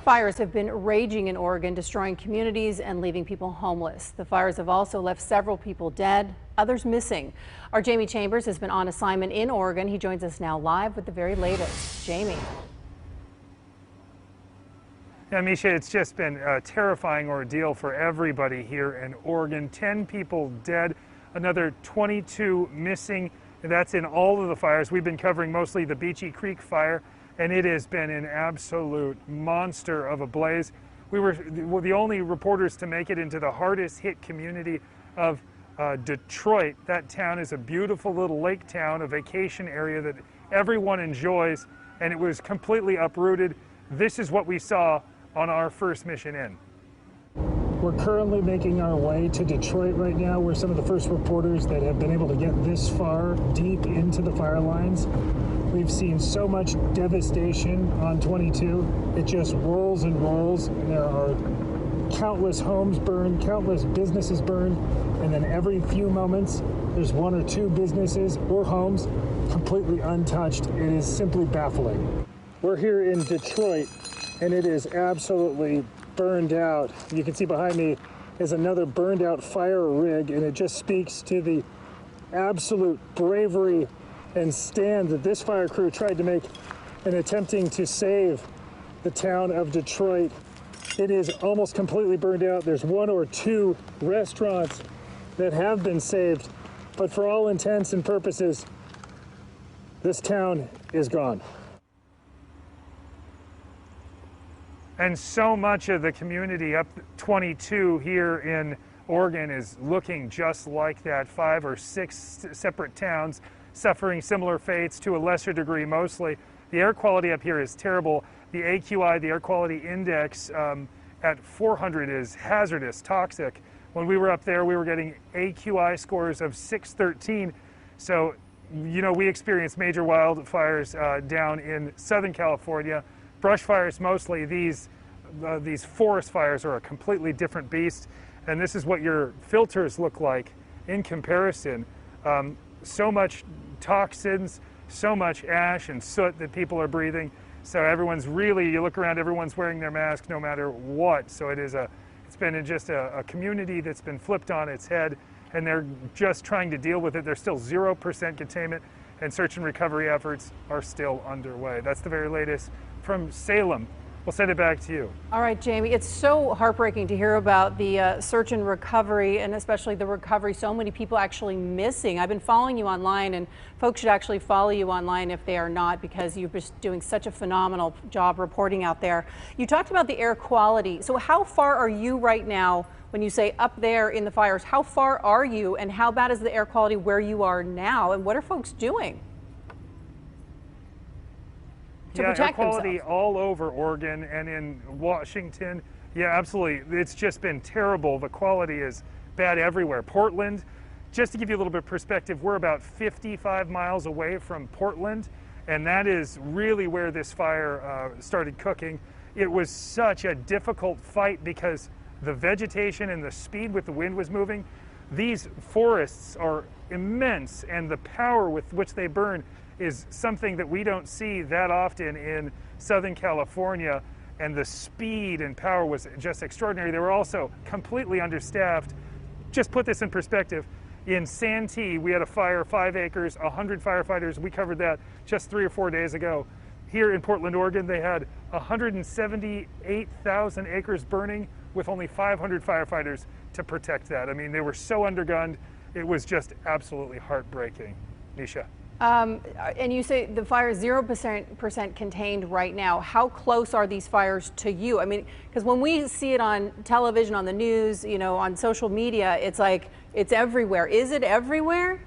Fires have been raging in Oregon, destroying communities and leaving people homeless. The fires have also left several people dead, others missing. Our Jamie Chambers has been on assignment in Oregon. He joins us now live with the very latest. Jamie. Yeah, Misha, it's just been a terrifying ordeal for everybody here in Oregon. 10 people dead, another 22 missing. That's in all of the fires. We've been covering mostly the Beachy Creek fire, and it has been an absolute monster of a blaze. We were the only reporters to make it into the hardest hit community of Detroit. That town is a beautiful little lake town, a vacation area that everyone enjoys, and it was completely uprooted. This is what we saw on our first mission in. We're currently making our way to Detroit right now. We're some of the first reporters that have been able to get this far deep into the fire lines. We've seen so much devastation on 22. It just rolls and rolls. There are countless homes burned, countless businesses burned, and then every few moments there's one or two businesses or homes completely untouched. It is simply baffling. We're here in Detroit, and it is absolutely burned out. You can see behind me is another burned out fire rig, and it just speaks to the absolute bravery and stand that this fire crew tried to make in attempting to save the town of Detroit. It is almost completely burned out. There's one or two restaurants that have been saved, but for all intents and purposes, this town is gone. And so much of the community up 22 here in Oregon is looking just like that. 5 or 6 separate towns suffering similar fates to a lesser degree mostly. The air quality up here is terrible. The AQI, the air quality index, at 400 is hazardous, toxic. When we were up there, we were getting AQI scores of 613. So, you know, we experienced major wildfires down in Southern California. Brush fires mostly. These forest fires are a completely different beast, and this is what your filters look like in comparison. So much toxins, so much ash and soot that people are breathing. So everyone's really, you look around, everyone's wearing their mask no matter what. So it's been just a community that's been flipped on its head, and they're just trying to deal with it. There's still 0% containment, and search and recovery efforts are still underway. That's the very latest from Salem. We'll send it back to you. All right, Jamie, it's so heartbreaking to hear about the search and recovery, and especially the recovery, so many people actually missing. I've been following you online, and folks should actually follow you online if they are not, because you're just doing such a phenomenal job reporting out there. You talked about the air quality. So how far are you right now when you say up there in the fires? How far are you, and how bad is the air quality where you are now, and what are folks doing to protect air quality themselves? all over Oregon and in Washington. Yeah, absolutely. It's just been terrible. The quality is bad everywhere. Portland, just to give you a little bit of perspective, we're about 55 miles away from Portland, and that is really where this fire started cooking. It was such a difficult fight because the vegetation and the speed with the wind was moving. These forests are immense, and the power with which they burn is something that we don't see that often in Southern California, and the speed and power was just extraordinary. They were also completely understaffed. Just put this in perspective. In Santee, we had a fire, 5 acres, 100 firefighters. We covered that just 3 or 4 days ago. Here in Portland, Oregon, they had 178,000 acres burning with only 500 firefighters to protect that. I mean, they were so undergunned. It was just absolutely heartbreaking. Nisha. And you say the fire is 0% contained right now. How close are these fires to you? I mean, because when we see it on television, on the news, you know, on social media, it's like it's everywhere. Is it everywhere?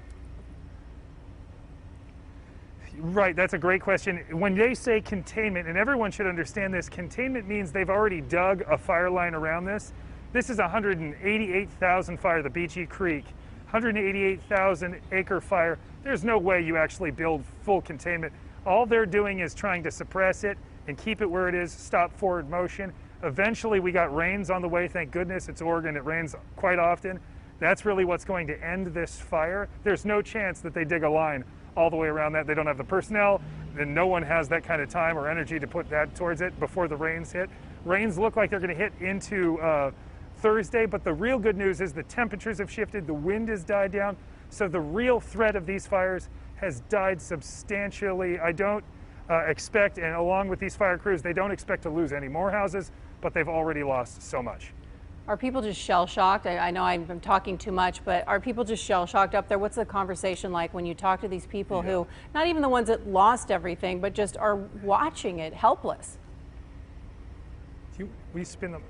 Right, that's a great question. When they say containment, and everyone should understand this, containment means they've already dug a fire line around this. This is a 188,000 fire, the Beachy Creek. 188,000 acre fire. There's no way you actually build full containment. All they're doing is trying to suppress it and keep it where it is, stop forward motion. Eventually we got rains on the way, thank goodness. It's Oregon, it rains quite often. That's really what's going to end this fire. There's no chance that they dig a line all the way around that. They don't have the personnel, and no one has that kind of time or energy to put that towards it before the rains hit. Rains look like they're going to hit into Thursday, but the real good news is the temperatures have shifted, the wind has died down, so the real threat of these fires has died substantially. I don't expect, and along with these fire crews, they don't expect to lose any more houses, but they've already lost so much. Are people just shell-shocked? I know I'm talking too much, but are people just shell-shocked up there? What's the conversation like when you talk to these people who, not even the ones that lost everything, but just are watching it helpless? We spin them.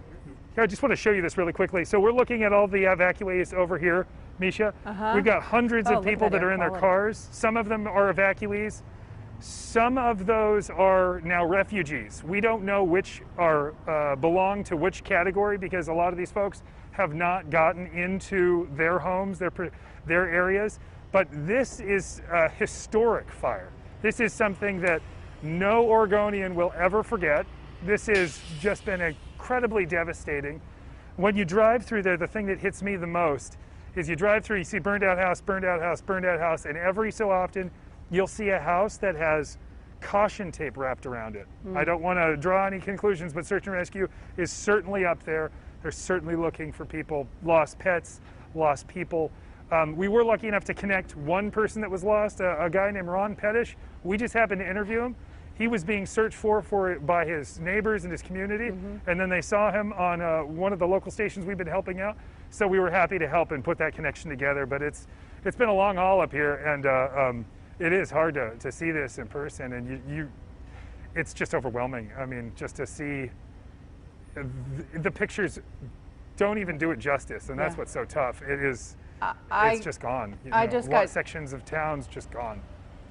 Here, I just want to show you this really quickly. So we're looking at all the evacuees over here, Misha. We've got hundreds of people that are in their cars. Some of them are evacuees. Some of those are now refugees. We don't know which are belong to which category, because a lot of these folks have not gotten into their homes, their areas. But this is a historic fire. This is something that no Oregonian will ever forget. This has just been incredibly devastating. When you drive through there, the thing that hits me the most is you drive through, you see burned out house, burned out house, burned out house, and every so often you'll see a house that has caution tape wrapped around it. I don't want to draw any conclusions, but search and rescue is certainly up there. They're certainly looking for people, lost pets, lost people. We were lucky enough to connect one person that was lost, a guy named Ron Pettish. We just happened to interview him. He was being searched for by his neighbors and his community, and then they saw him on one of the local stations we've been helping out. So we were happy to help and put that connection together. But it's been a long haul up here, and it is hard to see this in person, and it's just overwhelming. I mean, just to see the pictures don't even do it justice, and that's what's so tough. It's just gone. Sections of towns just gone.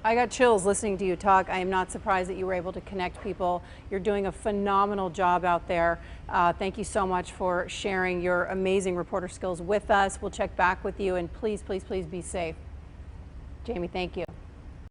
I got chills listening to you talk. I am not surprised that you were able to connect people. You're doing a phenomenal job out there. Thank you so much for sharing your amazing reporter skills with us. We'll check back with you, and please, please, please be safe. Jamie, thank you.